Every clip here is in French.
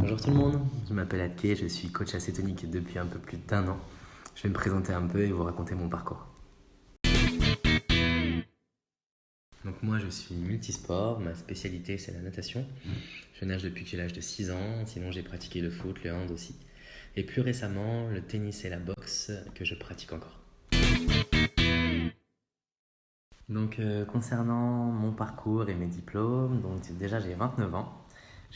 Bonjour tout le monde, je m'appelle Atke, je suis coach acétonique depuis un peu plus d'1 an. Je vais me présenter un peu et vous raconter mon parcours. Donc moi je suis multisport, ma spécialité c'est la natation. Je nage depuis que j'ai l'âge de 6 ans, sinon j'ai pratiqué le foot, le hand aussi. Et plus récemment, le tennis et la boxe que je pratique encore. Donc concernant mon parcours et mes diplômes, donc déjà j'ai 29 ans.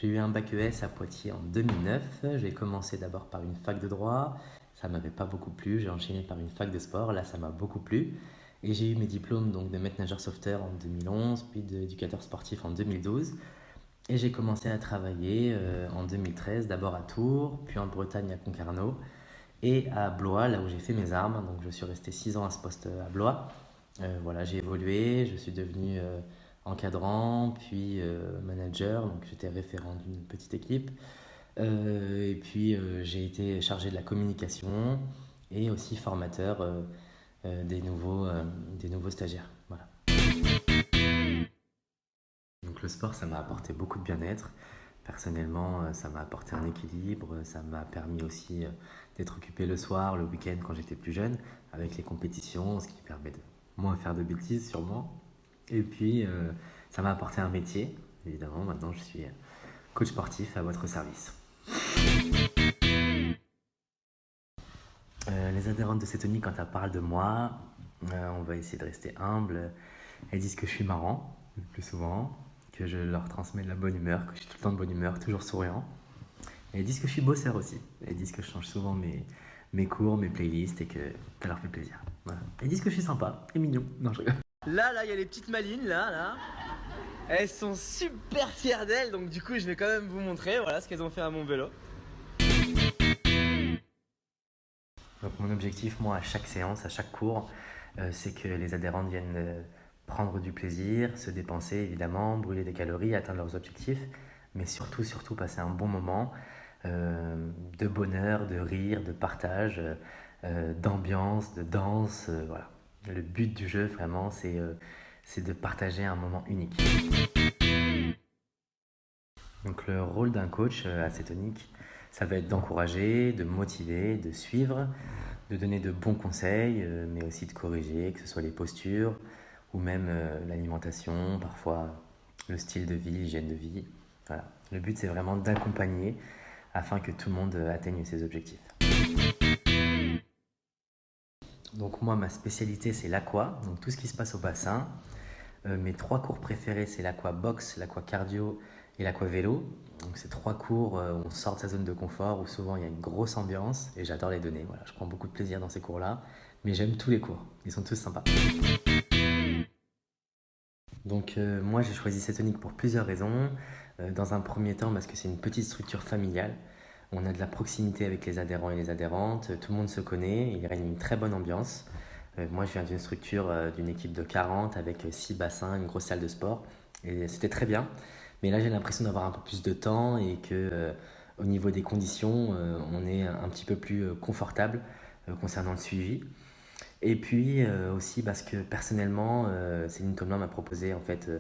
J'ai eu un bac ES à Poitiers en 2009. J'ai commencé d'abord par une fac de droit. Ça m'avait pas beaucoup plu. J'ai enchaîné par une fac de sport. Là, ça m'a beaucoup plu. Et j'ai eu mes diplômes donc, de maître nageur sauveteur en 2011, puis d'éducateur sportif en 2012. Et j'ai commencé à travailler en 2013, d'abord à Tours, puis en Bretagne à Concarneau, et à Blois, là où j'ai fait mes armes. Donc je suis resté 6 ans à ce poste à Blois. Voilà, j'ai évolué, je suis devenu encadrant, puis manager, donc j'étais référent d'une petite équipe. Et puis j'ai été chargé de la communication et aussi formateur des nouveaux stagiaires. Voilà. Donc le sport, ça m'a apporté beaucoup de bien-être. Personnellement, ça m'a apporté un équilibre, ça m'a permis aussi d'être occupé le soir, le week-end quand j'étais plus jeune, avec les compétitions, ce qui permet de moins faire de bêtises sûrement. Et puis, ça m'a apporté un métier, évidemment. Maintenant, je suis coach sportif à votre service. Les adhérentes de Cétonique, quand elles parlent de moi, on va essayer de rester humble. Elles disent que je suis marrant, le plus souvent, que je leur transmets de la bonne humeur, que je suis tout le temps de bonne humeur, toujours souriant. Et elles disent que je suis bosseur aussi. Elles disent que je change souvent mes cours, mes playlists et que ça leur fait plaisir. Voilà. Elles disent que je suis sympa et mignon. Non, je rigole. Là, il y a les petites malines, là. Elles sont super fières d'elles, donc du coup, je vais quand même vous montrer, voilà, ce qu'elles ont fait à mon vélo. Donc mon objectif, moi, à chaque séance, à chaque cours, c'est que les adhérentes viennent prendre du plaisir, se dépenser évidemment, brûler des calories, atteindre leurs objectifs, mais surtout passer un bon moment de bonheur, de rire, de partage, d'ambiance, de danse. Voilà. Le but du jeu, vraiment, c'est de partager un moment unique. Donc le rôle d'un coach acétonique, ça va être d'encourager, de motiver, de suivre, de donner de bons conseils, mais aussi de corriger, que ce soit les postures ou même l'alimentation, parfois le style de vie, l'hygiène de vie. Voilà. Le but, c'est vraiment d'accompagner afin que tout le monde atteigne ses objectifs. Donc moi, ma spécialité, c'est l'aqua, donc tout ce qui se passe au bassin. Mes 3 cours préférés, c'est l'aqua box, l'aqua cardio et l'aqua vélo. Donc c'est 3 cours où on sort de sa zone de confort, où souvent il y a une grosse ambiance et j'adore les donner. Voilà, je prends beaucoup de plaisir dans ces cours-là, mais j'aime tous les cours, ils sont tous sympas. Donc moi j'ai choisi Cétonique pour plusieurs raisons. Dans un premier temps parce que c'est une petite structure familiale. On a de la proximité avec les adhérents et les adhérentes, tout le monde se connaît, il règne une très bonne ambiance. Moi je viens d'une structure d'une équipe de 40 avec 6 bassins, une grosse salle de sport et c'était très bien. Mais là j'ai l'impression d'avoir un peu plus de temps et que au niveau des conditions on est un petit peu plus confortable concernant le suivi. Et puis aussi parce que personnellement, Céline Thomelin m'a proposé en fait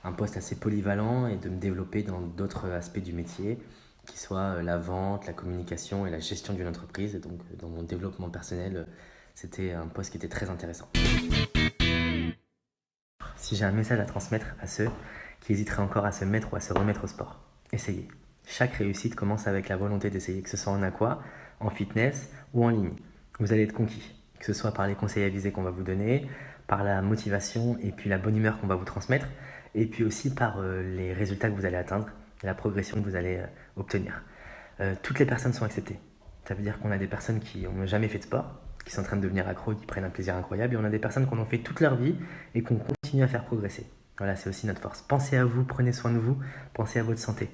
un poste assez polyvalent et de me développer dans d'autres aspects du métier, qui soient la vente, la communication et la gestion d'une entreprise. Et donc dans mon développement personnel, c'était un poste qui était très intéressant. Si j'ai un message à transmettre à ceux qui hésiteraient encore à se mettre ou à se remettre au sport, essayez. Chaque réussite commence avec la volonté d'essayer, que ce soit en aqua, en fitness ou en ligne. Vous allez être conquis, que ce soit par les conseils avisés qu'on va vous donner, par la motivation et puis la bonne humeur qu'on va vous transmettre, et puis aussi par les résultats que vous allez atteindre, la progression que vous allez obtenir. Toutes les personnes sont acceptées. Ça veut dire qu'on a des personnes qui n'ont jamais fait de sport, qui sont en train de devenir accros et qui prennent un plaisir incroyable, et on a des personnes qu'on en fait toute leur vie et qu'on continue à faire progresser. Voilà, c'est aussi notre force. Pensez à vous, prenez soin de vous, pensez à votre santé.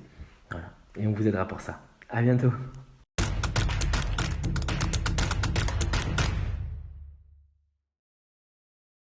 Voilà. Et on vous aidera pour ça. À bientôt.